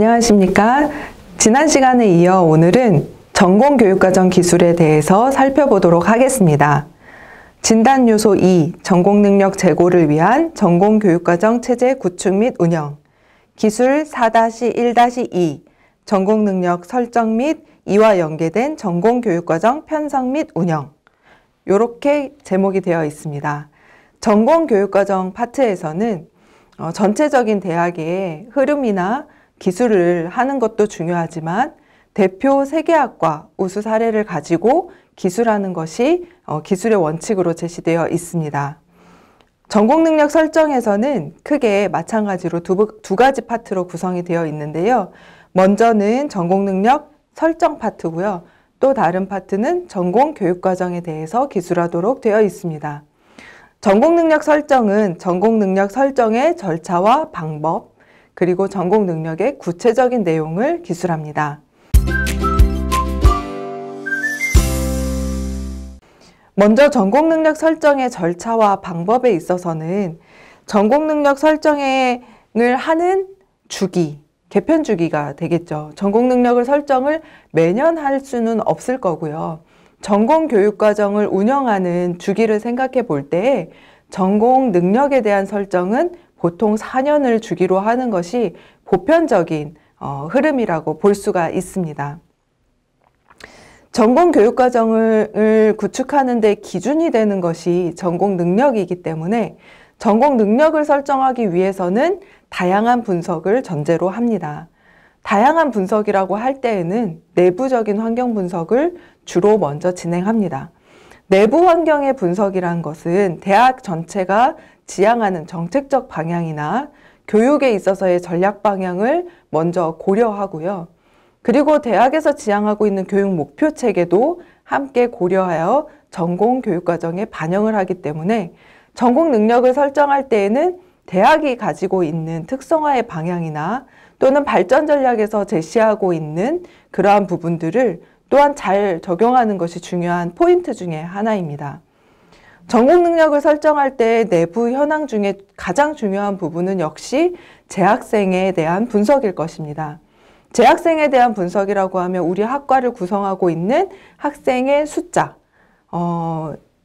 안녕하십니까. 지난 시간에 이어 오늘은 전공교육과정 기술에 대해서 살펴보도록 하겠습니다. 진단요소 2, 전공능력 제고를 위한 전공교육과정 체제 구축 및 운영, 기술 4-1-2, 전공능력 설정 및 이와 연계된 전공교육과정 편성 및 운영, 이렇게 제목이 되어 있습니다. 전공교육과정 파트에서는 전체적인 대학의 흐름이나 기술을 하는 것도 중요하지만 대표 세계학과 우수 사례를 가지고 기술하는 것이 기술의 원칙으로 제시되어 있습니다. 전공능력 설정에서는 크게 마찬가지로 두 가지 파트로 구성이 되어 있는데요. 먼저는 전공능력 설정 파트고요. 또 다른 파트는 전공교육과정에 대해서 기술하도록 되어 있습니다. 전공능력 설정은 전공능력 설정의 절차와 방법, 그리고 전공능력의 구체적인 내용을 기술합니다. 먼저 전공능력 설정의 절차와 방법에 있어서는 전공능력 설정을 하는 주기, 개편 주기가 되겠죠. 전공능력을 설정을 매년 할 수는 없을 거고요. 전공교육과정을 운영하는 주기를 생각해 볼 때 전공능력에 대한 설정은 보통 4년을 주기로 하는 것이 보편적인 흐름이라고 볼 수가 있습니다. 전공교육과정을 구축하는 데 기준이 되는 것이 전공능력이기 때문에 전공능력을 설정하기 위해서는 다양한 분석을 전제로 합니다. 다양한 분석이라고 할 때에는 내부적인 환경 분석을 주로 먼저 진행합니다. 내부 환경의 분석이란 것은 대학 전체가 지향하는 정책적 방향이나 교육에 있어서의 전략 방향을 먼저 고려하고요. 그리고 대학에서 지향하고 있는 교육 목표 체계도 함께 고려하여 전공교육과정에 반영을 하기 때문에 전공 능력을 설정할 때에는 대학이 가지고 있는 특성화의 방향이나 또는 발전 전략에서 제시하고 있는 그러한 부분들을 또한 잘 적용하는 것이 중요한 포인트 중에 하나입니다. 전공 능력을 설정할 때 내부 현황 중에 가장 중요한 부분은 역시 재학생에 대한 분석일 것입니다. 재학생에 대한 분석이라고 하면 우리 학과를 구성하고 있는 학생의 숫자,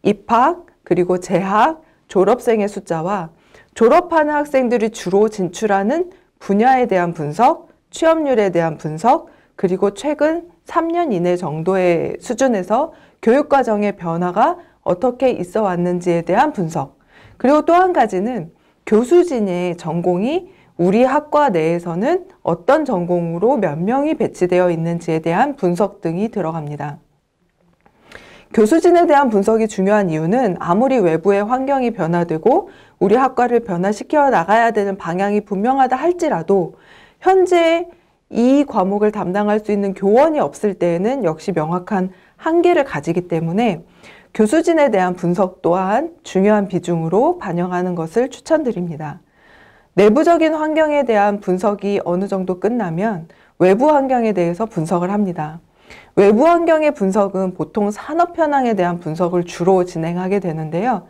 입학, 그리고 재학, 졸업생의 숫자와 졸업하는 학생들이 주로 진출하는 분야에 대한 분석, 취업률에 대한 분석, 그리고 최근 3년 이내 정도의 수준에서 교육과정의 변화가 어떻게 있어 왔는지에 대한 분석, 그리고 또 한 가지는 교수진의 전공이 우리 학과 내에서는 어떤 전공으로 몇 명이 배치되어 있는지에 대한 분석 등이 들어갑니다. 교수진에 대한 분석이 중요한 이유는 아무리 외부의 환경이 변화되고 우리 학과를 변화시켜 나가야 되는 방향이 분명하다 할지라도 현재 이 과목을 담당할 수 있는 교원이 없을 때에는 역시 명확한 한계를 가지기 때문에 교수진에 대한 분석 또한 중요한 비중으로 반영하는 것을 추천드립니다. 내부적인 환경에 대한 분석이 어느 정도 끝나면 외부 환경에 대해서 분석을 합니다. 외부 환경의 분석은 보통 산업 현황에 대한 분석을 주로 진행하게 되는데요.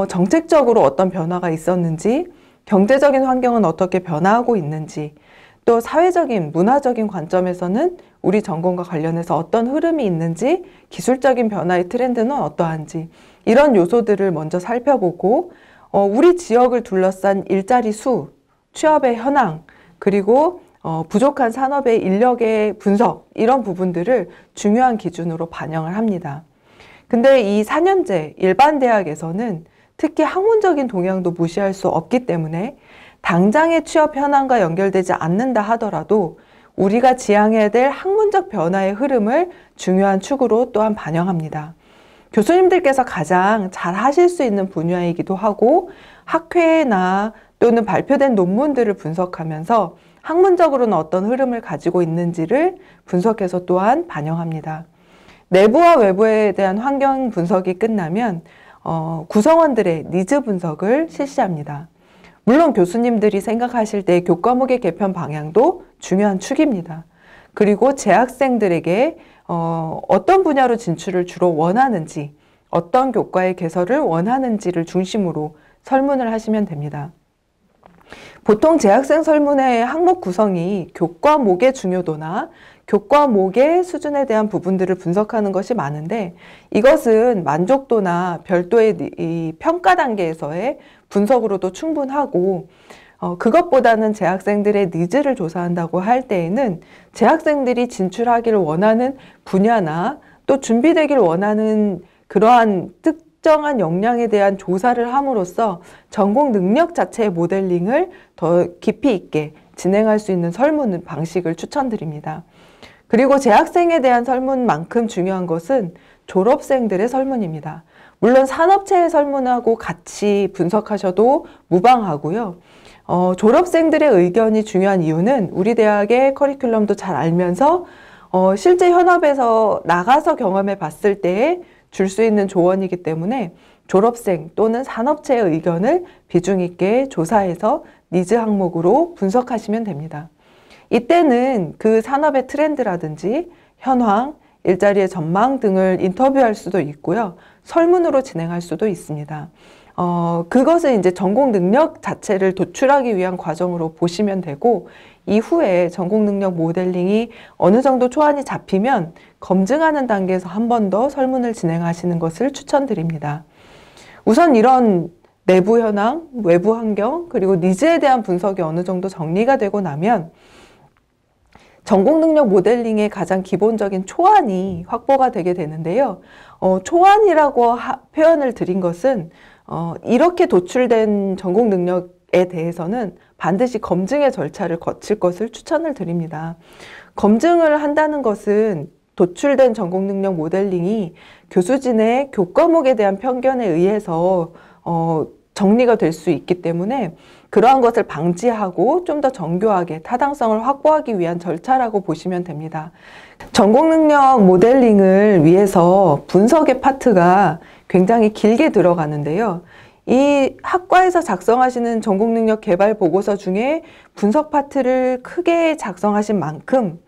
정책적으로 어떤 변화가 있었는지, 경제적인 환경은 어떻게 변화하고 있는지, 또 사회적인, 문화적인 관점에서는 우리 전공과 관련해서 어떤 흐름이 있는지, 기술적인 변화의 트렌드는 어떠한지 이런 요소들을 먼저 살펴보고 우리 지역을 둘러싼 일자리 수, 취업의 현황, 그리고 부족한 산업의 인력의 분석 이런 부분들을 중요한 기준으로 반영을 합니다. 근데 이 4년제 일반 대학에서는 특히 학문적인 동향도 무시할 수 없기 때문에 당장의 취업 현황과 연결되지 않는다 하더라도 우리가 지향해야 될 학문적 변화의 흐름을 중요한 축으로 또한 반영합니다. 교수님들께서 가장 잘 하실 수 있는 분야이기도 하고 학회나 또는 발표된 논문들을 분석하면서 학문적으로는 어떤 흐름을 가지고 있는지를 분석해서 또한 반영합니다. 내부와 외부에 대한 환경 분석이 끝나면 구성원들의 니즈 분석을 실시합니다. 물론 교수님들이 생각하실 때 교과목의 개편 방향도 중요한 축입니다. 그리고 재학생들에게 어떤 분야로 진출을 주로 원하는지, 어떤 교과의 개설을 원하는지를 중심으로 설문을 하시면 됩니다. 보통 재학생 설문의 항목 구성이 교과목의 중요도나 교과목의 수준에 대한 부분들을 분석하는 것이 많은데, 이것은 만족도나 별도의 이 평가 단계에서의 분석으로도 충분하고, 그것보다는 재학생들의 니즈를 조사한다고 할 때에는 재학생들이 진출하기를 원하는 분야나 또 준비되길 원하는 그러한 특정한 역량에 대한 조사를 함으로써 전공 능력 자체의 모델링을 더 깊이 있게 진행할 수 있는 설문 방식을 추천드립니다. 그리고 재학생에 대한 설문만큼 중요한 것은 졸업생들의 설문입니다. 물론 산업체의 설문하고 같이 분석하셔도 무방하고요. 졸업생들의 의견이 중요한 이유는 우리 대학의 커리큘럼도 잘 알면서 실제 현업에서 나가서 경험해 봤을 때에 줄 수 있는 조언이기 때문에 졸업생 또는 산업체의 의견을 비중 있게 조사해서 니즈 항목으로 분석하시면 됩니다. 이때는 그 산업의 트렌드라든지 현황, 일자리의 전망 등을 인터뷰할 수도 있고요. 설문으로 진행할 수도 있습니다. 그것은 이제 전공 능력 자체를 도출하기 위한 과정으로 보시면 되고, 이후에 전공 능력 모델링이 어느 정도 초안이 잡히면 검증하는 단계에서 한 번 더 설문을 진행하시는 것을 추천드립니다. 우선 이런 내부 현황, 외부 환경, 그리고 니즈에 대한 분석이 어느 정도 정리가 되고 나면 전공 능력 모델링의 가장 기본적인 초안이 확보가 되게 되는데요. 초안이라고 표현을 드린 것은 이렇게 도출된 전공 능력에 대해서는 반드시 검증의 절차를 거칠 것을 추천을 드립니다. 검증을 한다는 것은 도출된 전공 능력 모델링이 교수진의 교과목에 대한 편견에 의해서 정리가 될 수 있기 때문에 그러한 것을 방지하고 좀 더 정교하게 타당성을 확보하기 위한 절차라고 보시면 됩니다. 전공 능력 모델링을 위해서 분석의 파트가 굉장히 길게 들어가는데요. 이 학과에서 작성하시는 전공 능력 개발 보고서 중에 분석 파트를 크게 작성하신 만큼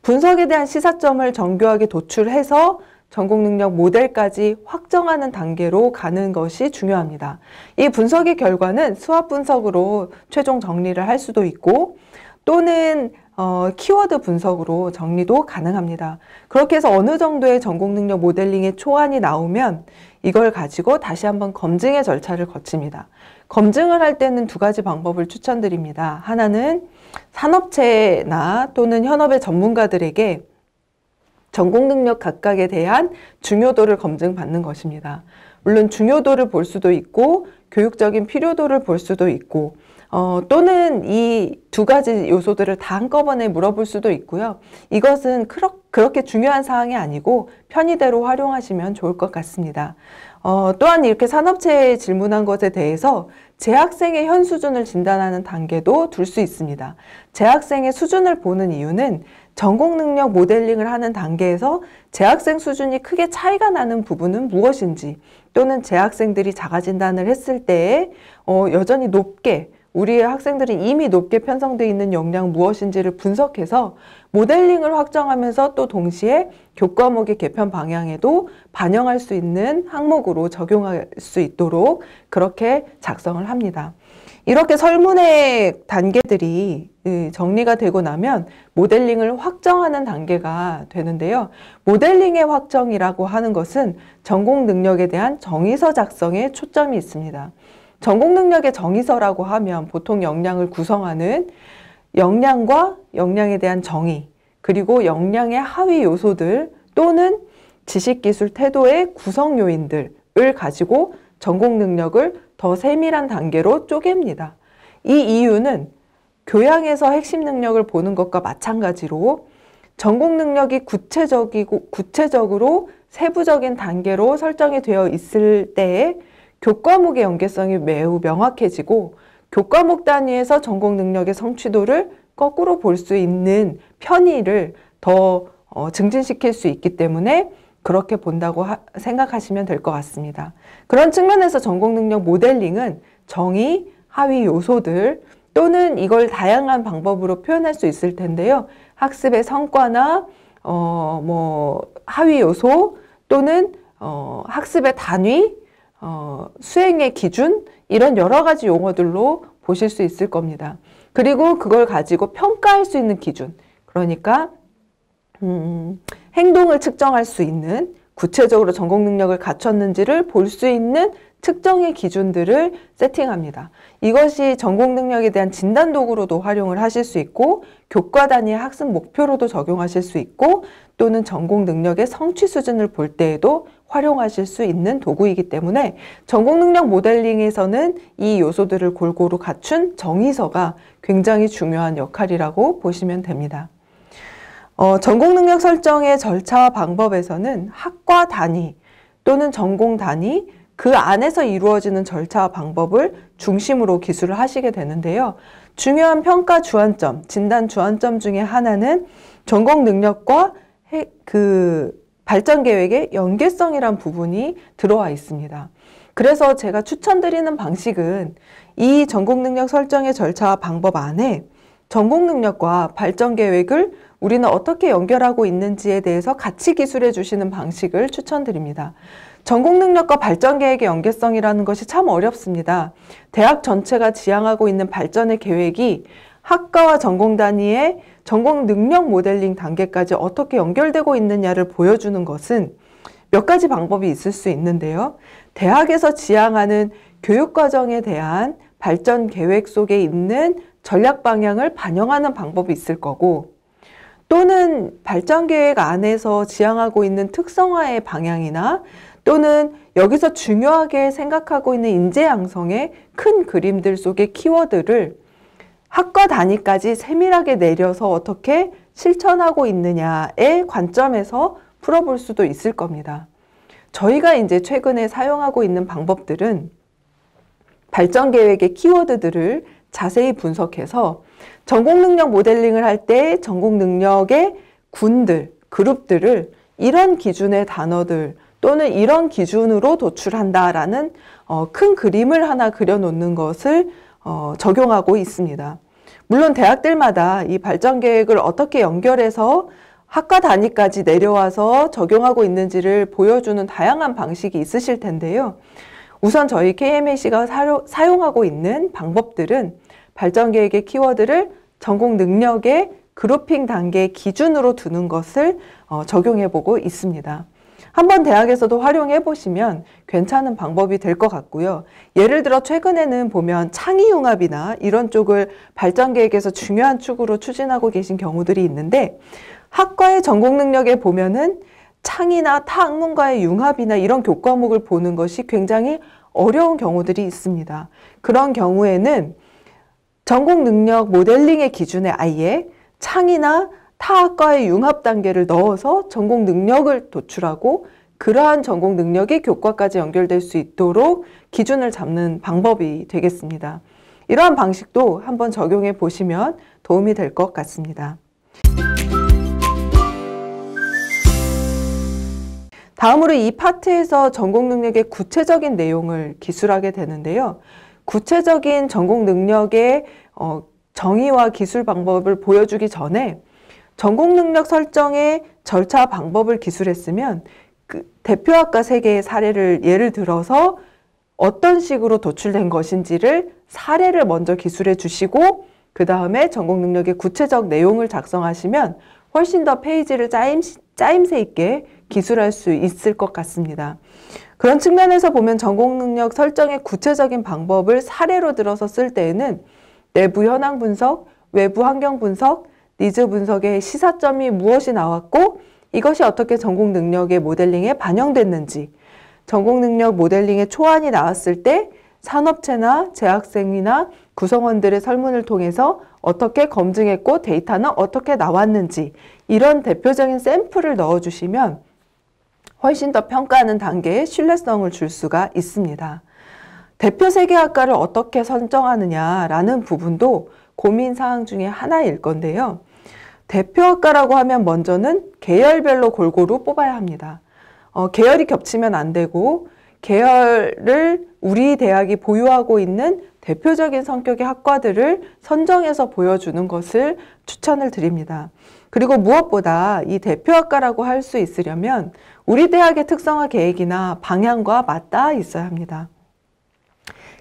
분석에 대한 시사점을 정교하게 도출해서 전공 능력 모델까지 확정하는 단계로 가는 것이 중요합니다. 이 분석의 결과는 수합 분석으로 최종 정리를 할 수도 있고, 또는 키워드 분석으로 정리도 가능합니다. 그렇게 해서 어느 정도의 전공 능력 모델링의 초안이 나오면 이걸 가지고 다시 한번 검증의 절차를 거칩니다. 검증을 할 때는 두 가지 방법을 추천드립니다. 하나는 산업체나 또는 현업의 전문가들에게 전공 능력 각각에 대한 중요도를 검증받는 것입니다. 물론 중요도를 볼 수도 있고 교육적인 필요도를 볼 수도 있고 또는 이 두 가지 요소들을 다 한꺼번에 물어볼 수도 있고요. 이것은 그렇게 중요한 사항이 아니고 편의대로 활용하시면 좋을 것 같습니다. 또한 이렇게 산업체에 질문한 것에 대해서 재학생의 현 수준을 진단하는 단계도 둘 수 있습니다. 재학생의 수준을 보는 이유는 전공 능력 모델링을 하는 단계에서 재학생 수준이 크게 차이가 나는 부분은 무엇인지, 또는 재학생들이 자가 진단을 했을 때에 여전히 높게 우리의 학생들이 이미 높게 편성되어 있는 역량 무엇인지를 분석해서 모델링을 확정하면서 또 동시에 교과목의 개편 방향에도 반영할 수 있는 항목으로 적용할 수 있도록 그렇게 작성을 합니다. 이렇게 설문의 단계들이 정리가 되고 나면 모델링을 확정하는 단계가 되는데요. 모델링의 확정이라고 하는 것은 전공 능력에 대한 정의서 작성에 초점이 있습니다. 전공 능력의 정의서라고 하면 보통 역량을 구성하는 역량과 역량에 대한 정의, 그리고 역량의 하위 요소들 또는 지식, 기술, 태도의 구성 요인들을 가지고 전공 능력을 더 세밀한 단계로 쪼갭니다. 이 이유는 교양에서 핵심 능력을 보는 것과 마찬가지로 전공 능력이 구체적으로 세부적인 단계로 설정이 되어 있을 때에 교과목의 연계성이 매우 명확해지고 교과목 단위에서 전공 능력의 성취도를 거꾸로 볼 수 있는 편의를 더 증진시킬 수 있기 때문에 그렇게 본다고 생각하시면 될 것 같습니다. 그런 측면에서 전공 능력 모델링은 정의, 하위 요소들 또는 이걸 다양한 방법으로 표현할 수 있을 텐데요. 학습의 성과나 하위 요소 또는 학습의 단위, 수행의 기준, 이런 여러 가지 용어들로 보실 수 있을 겁니다. 그리고 그걸 가지고 평가할 수 있는 기준, 그러니까 행동을 측정할 수 있는, 구체적으로 전공 능력을 갖췄는지를 볼 수 있는 측정의 기준들을 세팅합니다. 이것이 전공 능력에 대한 진단 도구로도 활용을 하실 수 있고, 교과 단위의 학습 목표로도 적용하실 수 있고, 또는 전공 능력의 성취 수준을 볼 때에도 활용하실 수 있는 도구이기 때문에 전공 능력 모델링에서는 이 요소들을 골고루 갖춘 정의서가 굉장히 중요한 역할이라고 보시면 됩니다. 전공 능력 설정의 절차와 방법에서는 학과 단위 또는 전공 단위, 그 안에서 이루어지는 절차와 방법을 중심으로 기술을 하시게 되는데요. 중요한 평가 주안점, 진단 주안점 중에 하나는 전공 능력과 발전 계획의 연계성이란 부분이 들어와 있습니다. 그래서 제가 추천드리는 방식은 이 전공 능력 설정의 절차와 방법 안에 전공 능력과 발전 계획을 우리는 어떻게 연결하고 있는지에 대해서 같이 기술해 주시는 방식을 추천드립니다. 전공 능력과 발전 계획의 연계성이라는 것이 참 어렵습니다. 대학 전체가 지향하고 있는 발전의 계획이 학과와 전공 단위의 전공 능력 모델링 단계까지 어떻게 연결되고 있느냐를 보여주는 것은 몇 가지 방법이 있을 수 있는데요. 대학에서 지향하는 교육과정에 대한 발전 계획 속에 있는 전략 방향을 반영하는 방법이 있을 거고, 또는 발전 계획 안에서 지향하고 있는 특성화의 방향이나 또는 여기서 중요하게 생각하고 있는 인재 양성의 큰 그림들 속의 키워드를 학과 단위까지 세밀하게 내려서 어떻게 실천하고 있느냐의 관점에서 풀어볼 수도 있을 겁니다. 저희가 이제 최근에 사용하고 있는 방법들은 발전 계획의 키워드들을 자세히 분석해서 전공 능력 모델링을 할 때 전공 능력의 군들, 그룹들을 이런 기준의 단어들 또는 이런 기준으로 도출한다라는 큰 그림을 하나 그려놓는 것을 적용하고 있습니다. 물론 대학들마다 이 발전 계획을 어떻게 연결해서 학과 단위까지 내려와서 적용하고 있는지를 보여주는 다양한 방식이 있으실 텐데요. 우선 저희 KMAC가 사용하고 있는 방법들은 발전 계획의 키워드를 전공 능력의 그룹핑 단계 기준으로 두는 것을 적용해 보고 있습니다. 한번 대학에서도 활용해 보시면 괜찮은 방법이 될 것 같고요. 예를 들어 최근에는 보면 창의융합이나 이런 쪽을 발전 계획에서 중요한 축으로 추진하고 계신 경우들이 있는데, 학과의 전공 능력에 보면은 창의나 타 학문과의 융합이나 이런 교과목을 보는 것이 굉장히 어려운 경우들이 있습니다. 그런 경우에는 전공 능력 모델링의 기준에 아예 창의나 타 학과의 융합 단계를 넣어서 전공 능력을 도출하고 그러한 전공 능력이 교과까지 연결될 수 있도록 기준을 잡는 방법이 되겠습니다. 이러한 방식도 한번 적용해 보시면 도움이 될 것 같습니다. 다음으로 이 파트에서 전공 능력의 구체적인 내용을 기술하게 되는데요. 구체적인 전공 능력의 정의와 기술 방법을 보여주기 전에 전공 능력 설정의 절차 방법을 기술했으면 그 대표학과 3개의 사례를 예를 들어서 어떤 식으로 도출된 것인지를 사례를 먼저 기술해 주시고 그 다음에 전공 능력의 구체적 내용을 작성하시면 훨씬 더 페이지를 짜임새 있게 기술할 수 있을 것 같습니다. 그런 측면에서 보면 전공 능력 설정의 구체적인 방법을 사례로 들어서 쓸 때에는 내부 현황 분석, 외부 환경 분석, 니즈 분석의 시사점이 무엇이 나왔고 이것이 어떻게 전공 능력의 모델링에 반영됐는지, 전공 능력 모델링의 초안이 나왔을 때 산업체나 재학생이나 구성원들의 설문을 통해서 어떻게 검증했고 데이터는 어떻게 나왔는지 이런 대표적인 샘플을 넣어주시면 훨씬 더 평가하는 단계에 신뢰성을 줄 수가 있습니다. 대표 세계학과를 어떻게 선정하느냐라는 부분도 고민사항 중에 하나일 건데요. 대표학과라고 하면 먼저는 계열별로 골고루 뽑아야 합니다. 계열이 겹치면 안 되고 계열을 우리 대학이 보유하고 있는 대표적인 성격의 학과들을 선정해서 보여주는 것을 추천을 드립니다. 그리고 무엇보다 이 대표학과라고 할 수 있으려면 우리 대학의 특성화 계획이나 방향과 맞닿아 있어야 합니다.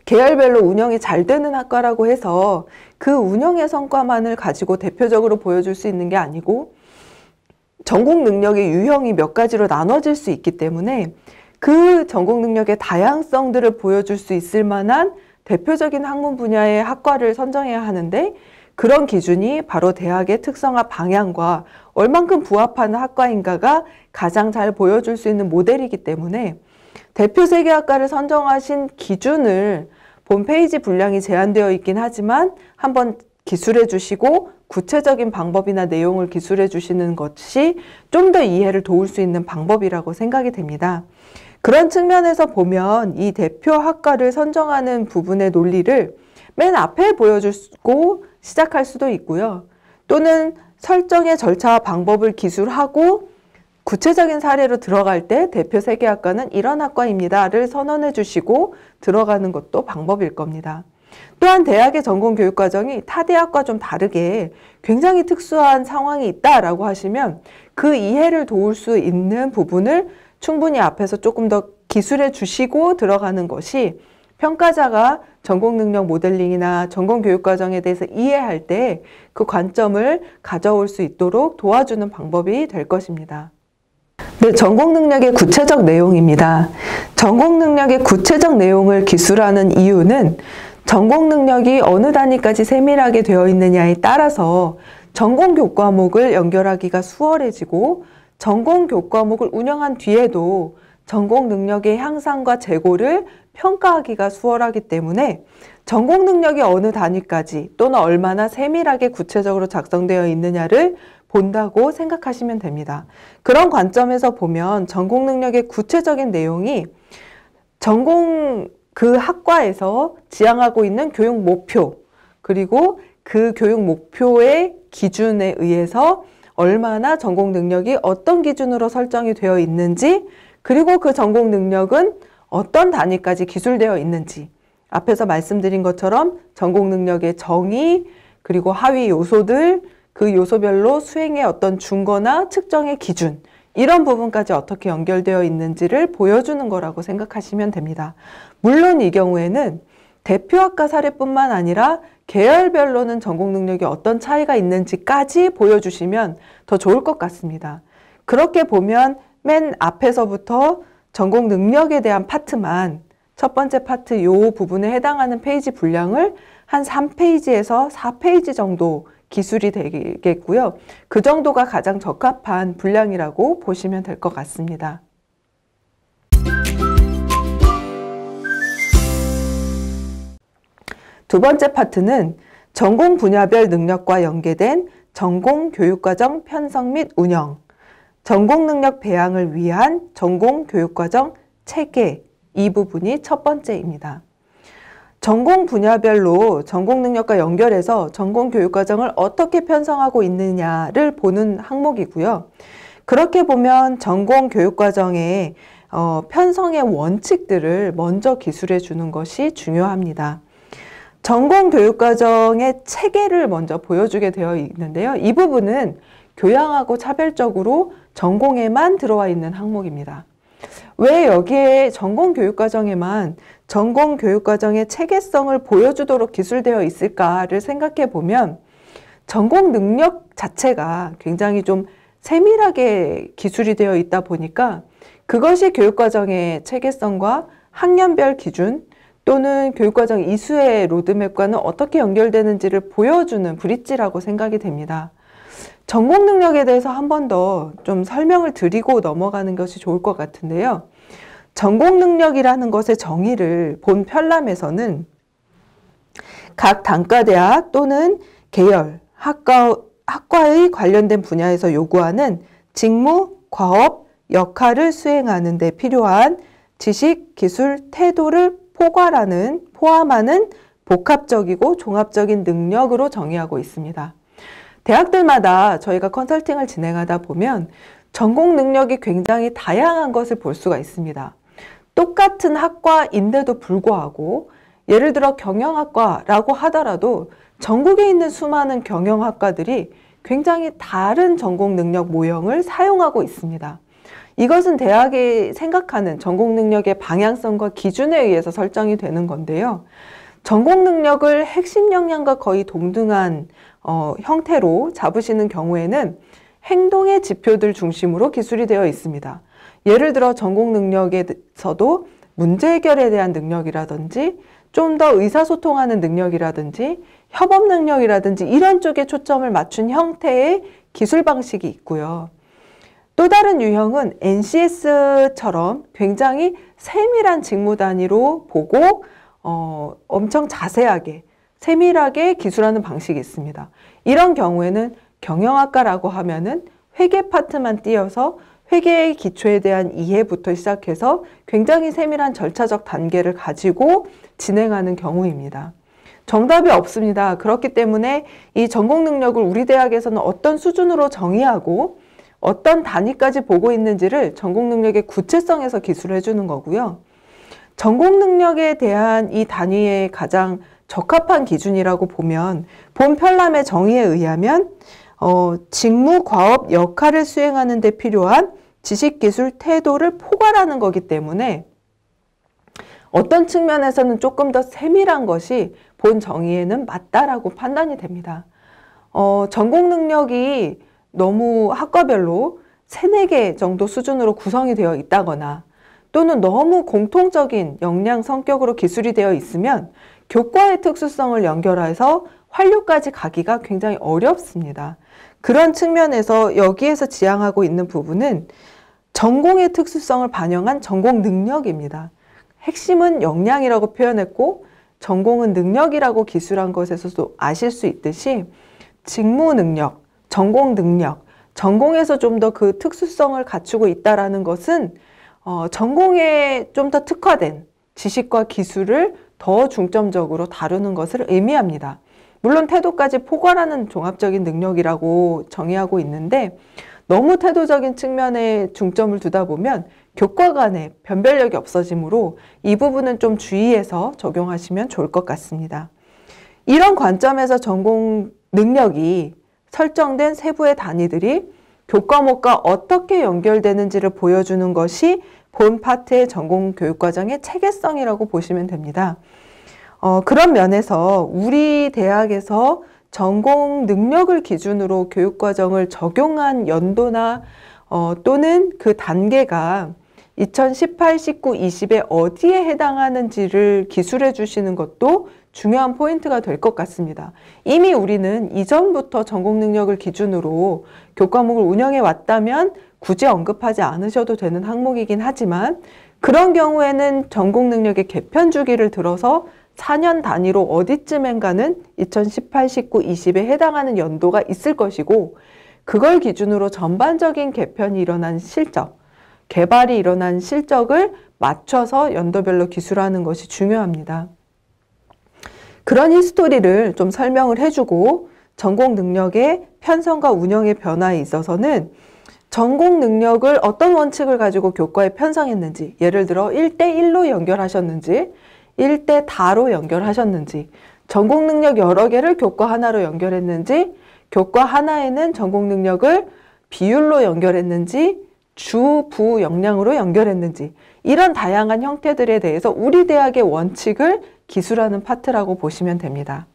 계열별로 운영이 잘 되는 학과라고 해서 그 운영의 성과만을 가지고 대표적으로 보여줄 수 있는 게 아니고 전공 능력의 유형이 몇 가지로 나눠질 수 있기 때문에 그 전공 능력의 다양성들을 보여줄 수 있을 만한 대표적인 학문 분야의 학과를 선정해야 하는데, 그런 기준이 바로 대학의 특성화 방향과 얼만큼 부합하는 학과인가가 가장 잘 보여줄 수 있는 모델이기 때문에 대표 3개 학과를 선정하신 기준을 본 페이지 분량이 제한되어 있긴 하지만 한번 기술해 주시고 구체적인 방법이나 내용을 기술해 주시는 것이 좀 더 이해를 도울 수 있는 방법이라고 생각이 됩니다. 그런 측면에서 보면 이 대표 학과를 선정하는 부분의 논리를 맨 앞에 보여주고 시작할 수도 있고요. 또는 설정의 절차와 방법을 기술하고 구체적인 사례로 들어갈 때 대표 3개 학과는 이런 학과입니다를 선언해 주시고 들어가는 것도 방법일 겁니다. 또한 대학의 전공교육과정이 타 대학과 좀 다르게 굉장히 특수한 상황이 있다라고 하시면 그 이해를 도울 수 있는 부분을 충분히 앞에서 조금 더 기술해 주시고 들어가는 것이 평가자가 전공능력 모델링이나 전공교육과정에 대해서 이해할 때 그 관점을 가져올 수 있도록 도와주는 방법이 될 것입니다. 네, 전공능력의 구체적 내용입니다. 전공능력의 구체적 내용을 기술하는 이유는 전공능력이 어느 단위까지 세밀하게 되어 있느냐에 따라서 전공교과목을 연결하기가 수월해지고 전공교과목을 운영한 뒤에도 전공능력의 향상과 재고를 평가하기가 수월하기 때문에 전공능력이 어느 단위까지 또는 얼마나 세밀하게 구체적으로 작성되어 있느냐를 본다고 생각하시면 됩니다. 그런 관점에서 보면 전공능력의 구체적인 내용이 전공 그 학과에서 지향하고 있는 교육 목표, 그리고 그 교육 목표의 기준에 의해서 얼마나 전공 능력이 어떤 기준으로 설정이 되어 있는지, 그리고 그 전공 능력은 어떤 단위까지 기술되어 있는지, 앞에서 말씀드린 것처럼 전공 능력의 정의, 그리고 하위 요소들, 그 요소별로 수행의 어떤 준거나 측정의 기준, 이런 부분까지 어떻게 연결되어 있는지를 보여주는 거라고 생각하시면 됩니다. 물론 이 경우에는 대표학과 사례뿐만 아니라 계열별로는 전공 능력이 어떤 차이가 있는지까지 보여주시면 더 좋을 것 같습니다. 그렇게 보면 맨 앞에서부터 전공 능력에 대한 파트만, 첫 번째 파트 요 부분에 해당하는 페이지 분량을 한 3페이지에서 4페이지 정도 기술이 되겠고요. 그 정도가 가장 적합한 분량이라고 보시면 될 것 같습니다. 두 번째 파트는 전공 분야별 능력과 연계된 전공 교육과정 편성 및 운영, 전공 능력 배양을 위한 전공 교육과정 체계, 이 부분이 첫 번째입니다. 전공 분야별로 전공 능력과 연결해서 전공 교육과정을 어떻게 편성하고 있느냐를 보는 항목이고요. 그렇게 보면 전공 교육과정의 편성의 원칙들을 먼저 기술해 주는 것이 중요합니다. 전공 교육과정의 체계를 먼저 보여주게 되어 있는데요. 이 부분은 교양하고 차별적으로 전공에만 들어와 있는 항목입니다. 왜 여기에 전공 교육과정에만 전공 교육과정의 체계성을 보여주도록 기술되어 있을까를 생각해 보면 전공 능력 자체가 굉장히 좀 세밀하게 기술이 되어 있다 보니까 그것이 교육과정의 체계성과 학년별 기준 또는 교육과정 이수의 로드맵과는 어떻게 연결되는지를 보여주는 브릿지라고 생각이 됩니다. 전공 능력에 대해서 한 번 더 좀 설명을 드리고 넘어가는 것이 좋을 것 같은데요. 전공 능력이라는 것의 정의를 본 편람에서는 각 단과대학 또는 계열, 학과의 관련된 분야에서 요구하는 직무, 과업, 역할을 수행하는 데 필요한 지식, 기술, 태도를 포함하는 복합적이고 종합적인 능력으로 정의하고 있습니다. 대학들마다 저희가 컨설팅을 진행하다 보면 전공 능력이 굉장히 다양한 것을 볼 수가 있습니다. 똑같은 학과인데도 불구하고 예를 들어 경영학과라고 하더라도 전국에 있는 수많은 경영학과들이 굉장히 다른 전공 능력 모형을 사용하고 있습니다. 이것은 대학이 생각하는 전공 능력의 방향성과 기준에 의해서 설정이 되는 건데요. 전공 능력을 핵심 역량과 거의 동등한 형태로 잡으시는 경우에는 행동의 지표들 중심으로 기술이 되어 있습니다. 예를 들어 전공 능력에서도 문제 해결에 대한 능력이라든지 좀 더 의사소통하는 능력이라든지 협업 능력이라든지 이런 쪽에 초점을 맞춘 형태의 기술 방식이 있고요. 또 다른 유형은 NCS처럼 굉장히 세밀한 직무 단위로 보고 엄청 자세하게 세밀하게 기술하는 방식이 있습니다. 이런 경우에는 경영학과라고 하면은 회계 파트만 띄어서 회계의 기초에 대한 이해부터 시작해서 굉장히 세밀한 절차적 단계를 가지고 진행하는 경우입니다. 정답이 없습니다. 그렇기 때문에 이 전공 능력을 우리 대학에서는 어떤 수준으로 정의하고 어떤 단위까지 보고 있는지를 전공 능력의 구체성에서 기술해 주는 거고요. 전공 능력에 대한 이 단위의 가장 적합한 기준이라고 보면 본 편람의 정의에 의하면 직무, 과업, 역할을 수행하는 데 필요한 지식, 기술, 태도를 포괄하는 거기 때문에 어떤 측면에서는 조금 더 세밀한 것이 본 정의에는 맞다라고 판단이 됩니다. 전공 능력이 너무 학과별로 3, 4개 정도 수준으로 구성이 되어 있다거나 또는 너무 공통적인 역량 성격으로 기술이 되어 있으면 교과의 특수성을 연결해서 환류까지 가기가 굉장히 어렵습니다. 그런 측면에서 여기에서 지향하고 있는 부분은 전공의 특수성을 반영한 전공 능력입니다. 핵심은 역량이라고 표현했고 전공은 능력이라고 기술한 것에서도 아실 수 있듯이 직무 능력, 전공 능력, 전공에서 좀 더 그 특수성을 갖추고 있다는 것은 전공에 좀 더 특화된 지식과 기술을 더 중점적으로 다루는 것을 의미합니다. 물론 태도까지 포괄하는 종합적인 능력이라고 정의하고 있는데 너무 태도적인 측면에 중점을 두다 보면 교과 간에 변별력이 없어지므로 이 부분은 좀 주의해서 적용하시면 좋을 것 같습니다. 이런 관점에서 전공 능력이 설정된 세부의 단위들이 교과목과 어떻게 연결되는지를 보여주는 것이 본 파트의 전공 교육과정의 체계성이라고 보시면 됩니다. 그런 면에서 우리 대학에서 전공 능력을 기준으로 교육과정을 적용한 연도나 또는 그 단계가 2018, 19, 20에 어디에 해당하는지를 기술해 주시는 것도 중요한 포인트가 될 것 같습니다. 이미 우리는 이전부터 전공 능력을 기준으로 교과목을 운영해 왔다면 굳이 언급하지 않으셔도 되는 항목이긴 하지만 그런 경우에는 전공 능력의 개편 주기를 들어서 4년 단위로 어디쯤엔가는 2018, 19, 20에 해당하는 연도가 있을 것이고 그걸 기준으로 전반적인 개편이 일어난 실적, 개발이 일어난 실적을 맞춰서 연도별로 기술하는 것이 중요합니다. 그런 히스토리를 좀 설명을 해주고 전공 능력의 편성과 운영의 변화에 있어서는 전공 능력을 어떤 원칙을 가지고 교과에 편성했는지, 예를 들어 1대1로 연결하셨는지 1대 다로 연결하셨는지, 전공 능력 여러 개를 교과 하나로 연결했는지, 교과 하나에는 전공 능력을 비율로 연결했는지, 주, 부 역량으로 연결했는지 이런 다양한 형태들에 대해서 우리 대학의 원칙을 기술하는 파트라고 보시면 됩니다.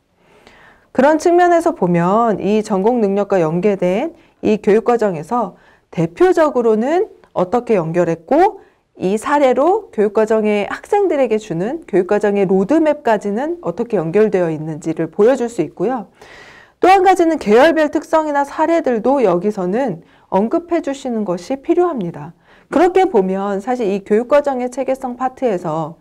그런 측면에서 보면 이 전공 능력과 연계된 이 교육과정에서 대표적으로는 어떻게 연결했고 이 사례로 교육과정의 학생들에게 주는 교육과정의 로드맵까지는 어떻게 연결되어 있는지를 보여줄 수 있고요. 또 한 가지는 계열별 특성이나 사례들도 여기서는 언급해 주시는 것이 필요합니다. 그렇게 보면 사실 이 교육과정의 체계성 파트에서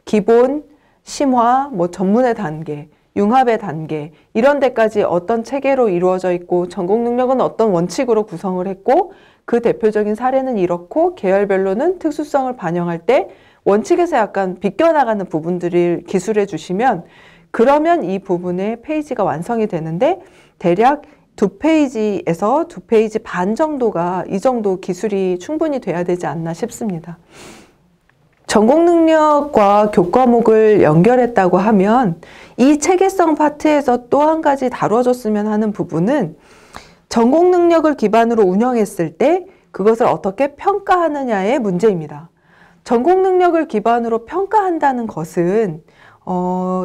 기본, 심화, 전문의 단계, 융합의 단계 이런 데까지 어떤 체계로 이루어져 있고 전공 능력은 어떤 원칙으로 구성을 했고 그 대표적인 사례는 이렇고 계열별로는 특수성을 반영할 때 원칙에서 약간 비껴나가는 부분들을 기술해 주시면 그러면 이 부분의 페이지가 완성이 되는데 대략 2페이지에서 2페이지 반 정도가 이 정도 기술이 충분히 돼야 되지 않나 싶습니다. 전공 능력과 교과목을 연결했다고 하면 이 체계성 파트에서 또 한 가지 다뤄줬으면 하는 부분은 전공 능력을 기반으로 운영했을 때 그것을 어떻게 평가하느냐의 문제입니다. 전공 능력을 기반으로 평가한다는 것은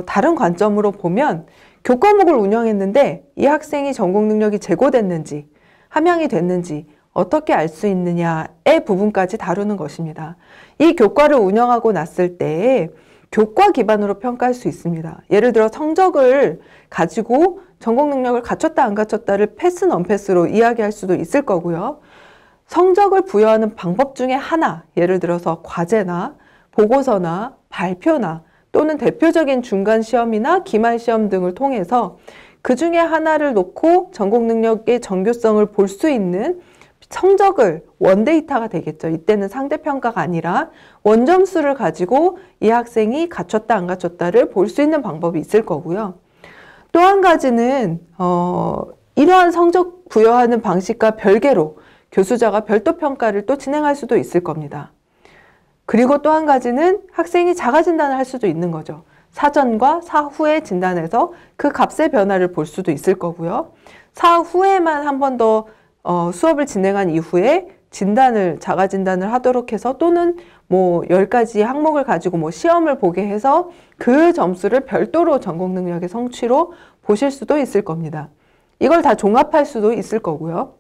다른 관점으로 보면 교과목을 운영했는데 이 학생이 전공 능력이 제고됐는지 함양이 됐는지 어떻게 알 수 있느냐의 부분까지 다루는 것입니다. 이 교과를 운영하고 났을 때 교과 기반으로 평가할 수 있습니다. 예를 들어 성적을 가지고 전공 능력을 갖췄다 안 갖췄다를 패스 언패스로 이야기할 수도 있을 거고요. 성적을 부여하는 방법 중에 하나, 예를 들어서 과제나 보고서나 발표나 또는 대표적인 중간 시험이나 기말 시험 등을 통해서 그 중에 하나를 놓고 전공 능력의 정교성을 볼 수 있는 성적을 원데이터가 되겠죠. 이때는 상대평가가 아니라 원점수를 가지고 이 학생이 갖췄다 안 갖췄다를 볼 수 있는 방법이 있을 거고요. 또 한 가지는 이러한 성적 부여하는 방식과 별개로 교수자가 별도 평가를 또 진행할 수도 있을 겁니다. 그리고 또 한 가지는 학생이 자가진단을 할 수도 있는 거죠. 사전과 사후에 진단해서 그 값의 변화를 볼 수도 있을 거고요. 사후에만 한 번 더 수업을 진행한 이후에 자가진단을 하도록 해서 또는 뭐 10가지 항목을 가지고 뭐 시험을 보게 해서 그 점수를 별도로 전공 능력의 성취로 보실 수도 있을 겁니다. 이걸 다 종합할 수도 있을 거고요.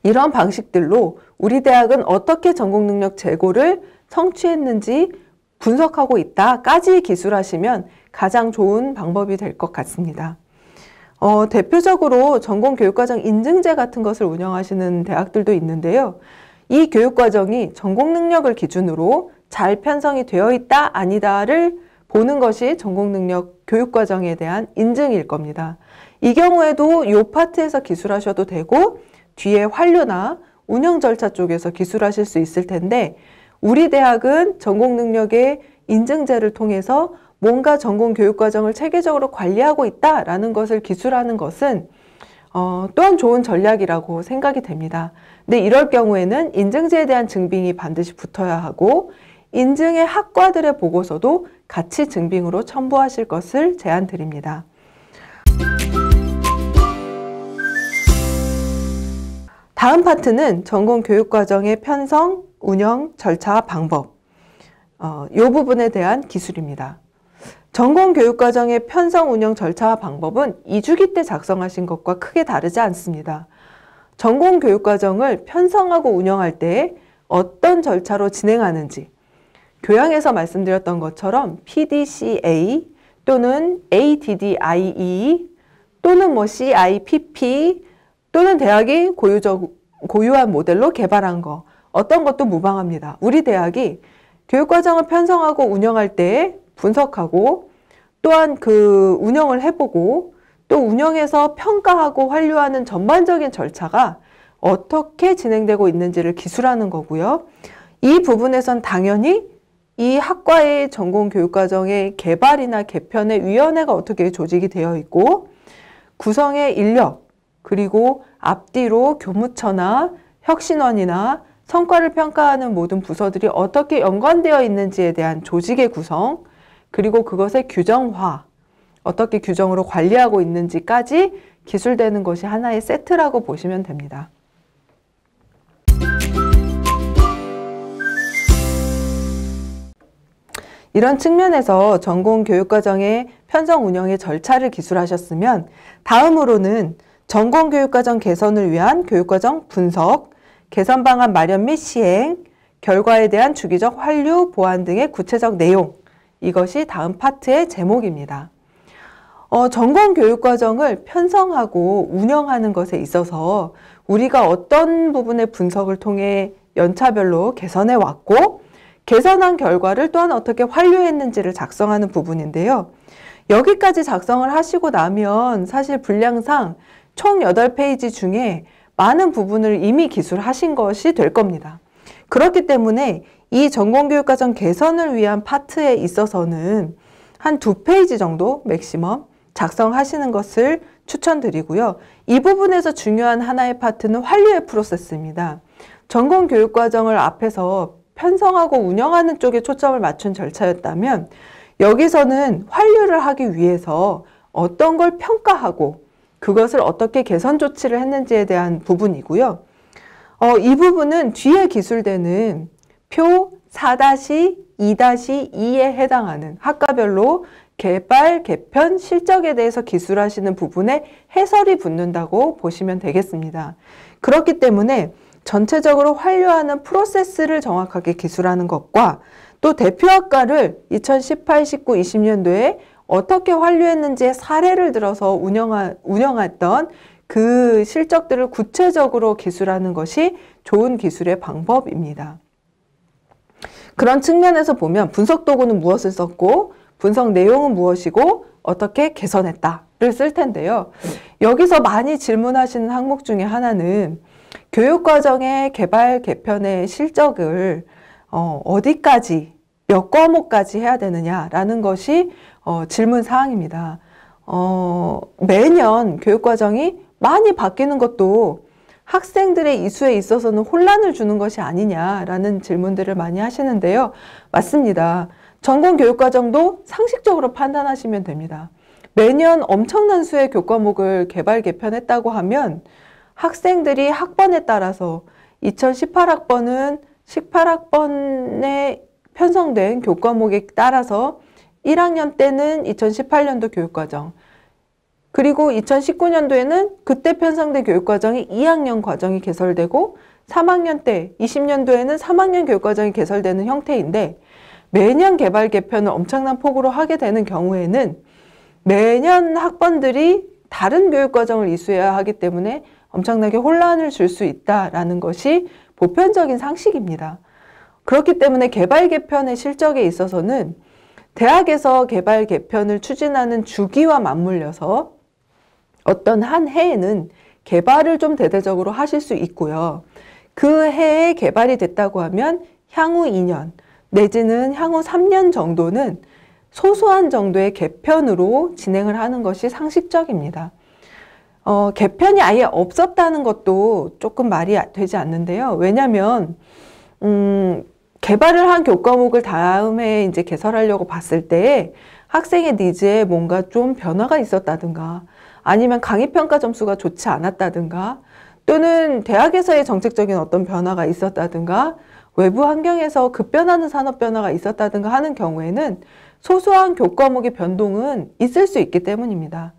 이런 방식들로 우리 대학은 어떻게 전공 능력 제고를 성취했는지 분석하고 있다까지 기술하시면 가장 좋은 방법이 될 것 같습니다. 대표적으로 전공교육과정 인증제 같은 것을 운영하시는 대학들도 있는데요. 이 교육과정이 전공 능력을 기준으로 잘 편성이 되어 있다 아니다를 보는 것이 전공 능력 교육과정에 대한 인증일 겁니다. 이 경우에도 이 파트에서 기술하셔도 되고 뒤에 환류나 운영 절차 쪽에서 기술하실 수 있을 텐데 우리 대학은 전공 능력의 인증제를 통해서 뭔가 전공 교육과정을 체계적으로 관리하고 있다라는 것을 기술하는 것은 또한 좋은 전략이라고 생각이 됩니다. 근데 이럴 경우에는 인증제에 대한 증빙이 반드시 붙어야 하고 인증의 학과들의 보고서도 같이 증빙으로 첨부하실 것을 제안드립니다. 다음 파트는 전공 교육과정의 편성, 운영, 절차, 방법. 이 부분에 대한 기술입니다. 전공 교육과정의 편성, 운영, 절차와 방법은 2주기 때 작성하신 것과 크게 다르지 않습니다. 전공 교육과정을 편성하고 운영할 때 어떤 절차로 진행하는지, 교양에서 말씀드렸던 것처럼 PDCA 또는 ADDIE 또는 뭐 CIPP 또는 대학이 고유한 모델로 개발한 거, 어떤 것도 무방합니다. 우리 대학이 교육과정을 편성하고 운영할 때 분석하고 또한 그 운영을 해보고 또 운영해서 평가하고 환류하는 전반적인 절차가 어떻게 진행되고 있는지를 기술하는 거고요. 이 부분에선 당연히 이 학과의 전공 교육과정의 개발이나 개편의 위원회가 어떻게 조직이 되어 있고 구성의 인력 그리고 앞뒤로 교무처나 혁신원이나 성과를 평가하는 모든 부서들이 어떻게 연관되어 있는지에 대한 조직의 구성 그리고 그것의 규정화, 어떻게 규정으로 관리하고 있는지까지 기술되는 것이 하나의 세트라고 보시면 됩니다. 이런 측면에서 전공 교육과정의 편성 운영의 절차를 기술하셨으면 다음으로는 전공 교육과정 개선을 위한 교육과정 분석, 개선 방안 마련 및 시행, 결과에 대한 주기적 환류, 보완 등의 구체적 내용, 이것이 다음 파트의 제목입니다. 전공 교육과정을 편성하고 운영하는 것에 있어서 우리가 어떤 부분의 분석을 통해 연차별로 개선해 왔고 개선한 결과를 또한 어떻게 환류했는지를 작성하는 부분인데요. 여기까지 작성을 하시고 나면 사실 분량상 총 8페이지 중에 많은 부분을 이미 기술하신 것이 될 겁니다. 그렇기 때문에 이 전공교육과정 개선을 위한 파트에 있어서는 한 2페이지 정도 맥시멈 작성하시는 것을 추천드리고요. 이 부분에서 중요한 하나의 파트는 환류의 프로세스입니다. 전공교육과정을 앞에서 편성하고 운영하는 쪽에 초점을 맞춘 절차였다면 여기서는 환류를 하기 위해서 어떤 걸 평가하고 그것을 어떻게 개선 조치를 했는지에 대한 부분이고요. 이 부분은 뒤에 기술되는 표 4-2-2에 해당하는 학과별로 개발, 개편, 실적에 대해서 기술하시는 부분에 해설이 붙는다고 보시면 되겠습니다. 그렇기 때문에 전체적으로 환류하는 프로세스를 정확하게 기술하는 것과 또 대표학과를 2018, 19, 20년도에 어떻게 환류했는지의 사례를 들어서 운영했던 그 실적들을 구체적으로 기술하는 것이 좋은 기술의 방법입니다. 그런 측면에서 보면 분석 도구는 무엇을 썼고 분석 내용은 무엇이고 어떻게 개선했다를 쓸 텐데요. 여기서 많이 질문하시는 항목 중에 하나는 교육과정의 개발 개편의 실적을 어디까지 몇 과목까지 해야 되느냐라는 것이 질문 사항입니다. 매년 교육과정이 많이 바뀌는 것도 학생들의 이수에 있어서는 혼란을 주는 것이 아니냐라는 질문들을 많이 하시는데요. 맞습니다. 전공 교육과정도 상식적으로 판단하시면 됩니다. 매년 엄청난 수의 교과목을 개발 개편했다고 하면 학생들이 학번에 따라서 2018학번은 18학번에 편성된 교과목에 따라서 1학년 때는 2018년도 교육과정, 그리고 2019년도에는 그때 편성된 교육과정이 2학년 과정이 개설되고 3학년 때 20년도에는 3학년 교육과정이 개설되는 형태인데 매년 개발 개편을 엄청난 폭으로 하게 되는 경우에는 매년 학번들이 다른 교육과정을 이수해야 하기 때문에 엄청나게 혼란을 줄 수 있다라는 것이 보편적인 상식입니다. 그렇기 때문에 개발 개편의 실적에 있어서는 대학에서 개발 개편을 추진하는 주기와 맞물려서 어떤 한 해에는 개발을 좀 대대적으로 하실 수 있고요. 그 해에 개발이 됐다고 하면 향후 2년 내지는 향후 3년 정도는 소소한 정도의 개편으로 진행을 하는 것이 상식적입니다. 개편이 아예 없었다는 것도 조금 말이 되지 않는데요. 왜냐하면 개발을 한 교과목을 다음에 이제 개설하려고 봤을 때 학생의 니즈에 뭔가 좀 변화가 있었다든가 아니면 강의평가 점수가 좋지 않았다든가 또는 대학에서의 정책적인 어떤 변화가 있었다든가 외부 환경에서 급변하는 산업 변화가 있었다든가 하는 경우에는 소소한 교과목의 변동은 있을 수 있기 때문입니다.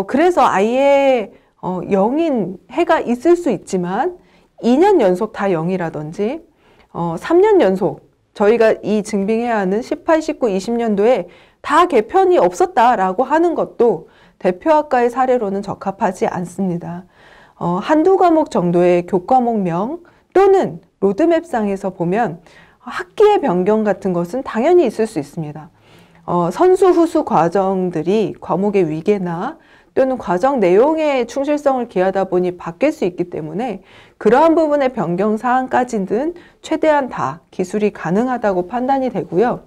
그래서 아예 0인 해가 있을 수 있지만 2년 연속 다 0이라든지 3년 연속 저희가 이 증빙해야 하는 18, 19, 20년도에 다 개편이 없었다라고 하는 것도 대표학과의 사례로는 적합하지 않습니다. 한두 과목 정도의 교과목명 또는 로드맵상에서 보면 학기의 변경 같은 것은 당연히 있을 수 있습니다. 선수, 후수 과정들이 과목의 위계나 또는 과정 내용의 충실성을 기하다 보니 바뀔 수 있기 때문에 그러한 부분의 변경 사항까지는 최대한 다 기술이 가능하다고 판단이 되고요.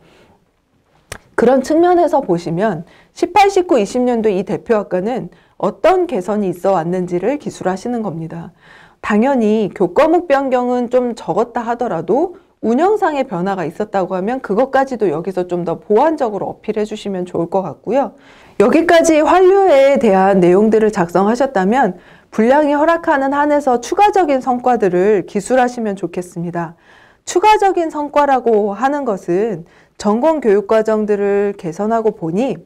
그런 측면에서 보시면 18, 19, 20년도 이 대표학과는 어떤 개선이 있어 왔는지를 기술하시는 겁니다. 당연히 교과목 변경은 좀 적었다 하더라도 운영상의 변화가 있었다고 하면 그것까지도 여기서 좀 더 보완적으로 어필해 주시면 좋을 것 같고요. 여기까지 환류에 대한 내용들을 작성하셨다면 분량이 허락하는 한에서 추가적인 성과들을 기술하시면 좋겠습니다. 추가적인 성과라고 하는 것은 전공 교육 과정들을 개선하고 보니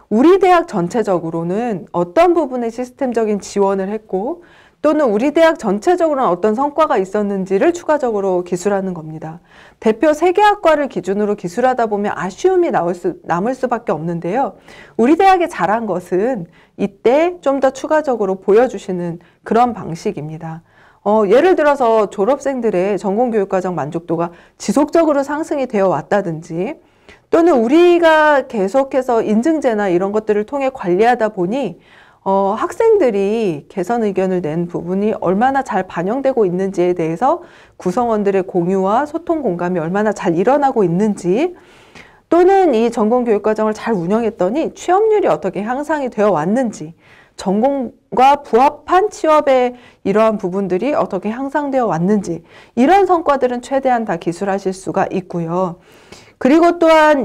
우리 대학 전체적으로는 어떤 부분에 시스템적인 지원을 했고 또는 우리 대학 전체적으로는 어떤 성과가 있었는지를 추가적으로 기술하는 겁니다. 대표 3개 학과를 기준으로 기술하다 보면 아쉬움이 남을 수밖에 없는데요. 우리 대학이 잘한 것은 이때 좀 더 추가적으로 보여주시는 그런 방식입니다. 예를 들어서 졸업생들의 전공교육과정 만족도가 지속적으로 상승이 되어 왔다든지 또는 우리가 계속해서 인증제나 이런 것들을 통해 관리하다 보니 학생들이 개선 의견을 낸 부분이 얼마나 잘 반영되고 있는지에 대해서 구성원들의 공유와 소통 공감이 얼마나 잘 일어나고 있는지 또는 이 전공교육과정을 잘 운영했더니 취업률이 어떻게 향상이 되어 왔는지 전공과 부합한 취업의 이러한 부분들이 어떻게 향상되어 왔는지 이런 성과들은 최대한 다 기술하실 수가 있고요. 그리고 또한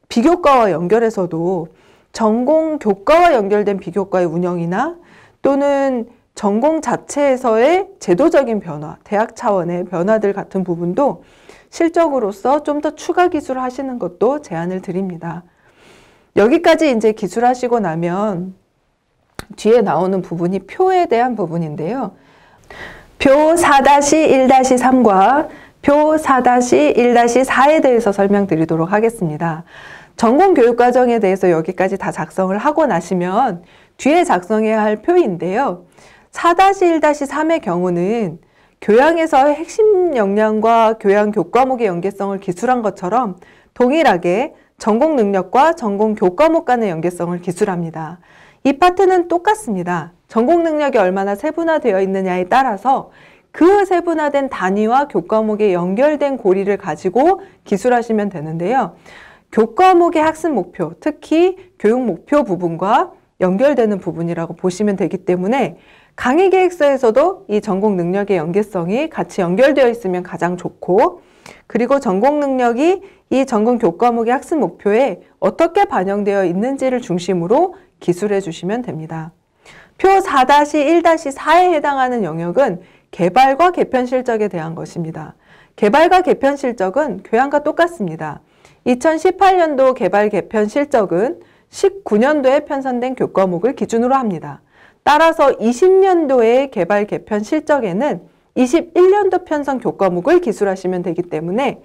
비교과와 연결해서도 전공 교과와 연결된 비교과의 운영이나 또는 전공 자체에서의 제도적인 변화, 대학 차원의 변화들 같은 부분도 실적으로서 좀 더 추가 기술을 하시는 것도 제안을 드립니다. 여기까지 이제 기술하시고 나면 뒤에 나오는 부분이 표에 대한 부분인데요. 표 4-1-3과 표 4-1-4에 대해서 설명드리도록 하겠습니다. 전공 교육 과정에 대해서 여기까지 다 작성을 하고 나시면 뒤에 작성해야 할 표인데요. 4-1-3의 경우는 교양에서의 핵심 역량과 교양 교과목의 연계성을 기술한 것처럼 동일하게 전공 능력과 전공 교과목 간의 연계성을 기술합니다. 이 파트는 똑같습니다. 전공 능력이 얼마나 세분화되어 있느냐에 따라서 그 세분화된 단위와 교과목에 연결된 고리를 가지고 기술하시면 되는데요. 교과목의 학습 목표, 특히 교육 목표 부분과 연결되는 부분이라고 보시면 되기 때문에 강의 계획서에서도 이 전공 능력의 연계성이 같이 연결되어 있으면 가장 좋고, 그리고 전공 능력이 이 전공 교과목의 학습 목표에 어떻게 반영되어 있는지를 중심으로 기술해 주시면 됩니다. 표 4-1-4에 해당하는 영역은 개발과 개편 실적에 대한 것입니다. 개발과 개편 실적은 교양과 똑같습니다. 2018년도 개발 개편 실적은 19년도에 편성된 교과목을 기준으로 합니다. 따라서 20년도의 개발 개편 실적에는 21년도 편성 교과목을 기술하시면 되기 때문에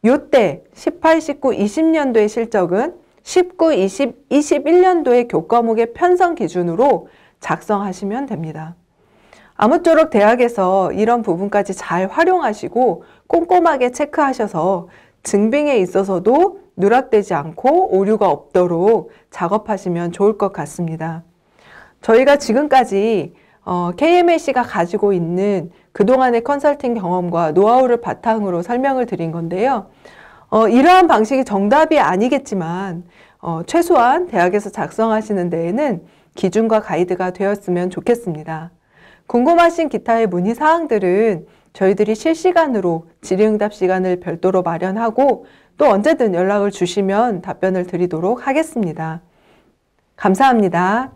이때 18, 19, 20년도의 실적은 19, 20, 21년도의 교과목의 편성 기준으로 작성하시면 됩니다. 아무쪼록 대학에서 이런 부분까지 잘 활용하시고 꼼꼼하게 체크하셔서 증빙에 있어서도 누락되지 않고 오류가 없도록 작업하시면 좋을 것 같습니다. 저희가 지금까지 KMAC가 가지고 있는 그동안의 컨설팅 경험과 노하우를 바탕으로 설명을 드린 건데요. 이러한 방식이 정답이 아니겠지만 최소한 대학에서 작성하시는 데에는 기준과 가이드가 되었으면 좋겠습니다. 궁금하신 기타의 문의 사항들은 저희들이 실시간으로 질의응답 시간을 별도로 마련하고 또 언제든 연락을 주시면 답변을 드리도록 하겠습니다. 감사합니다.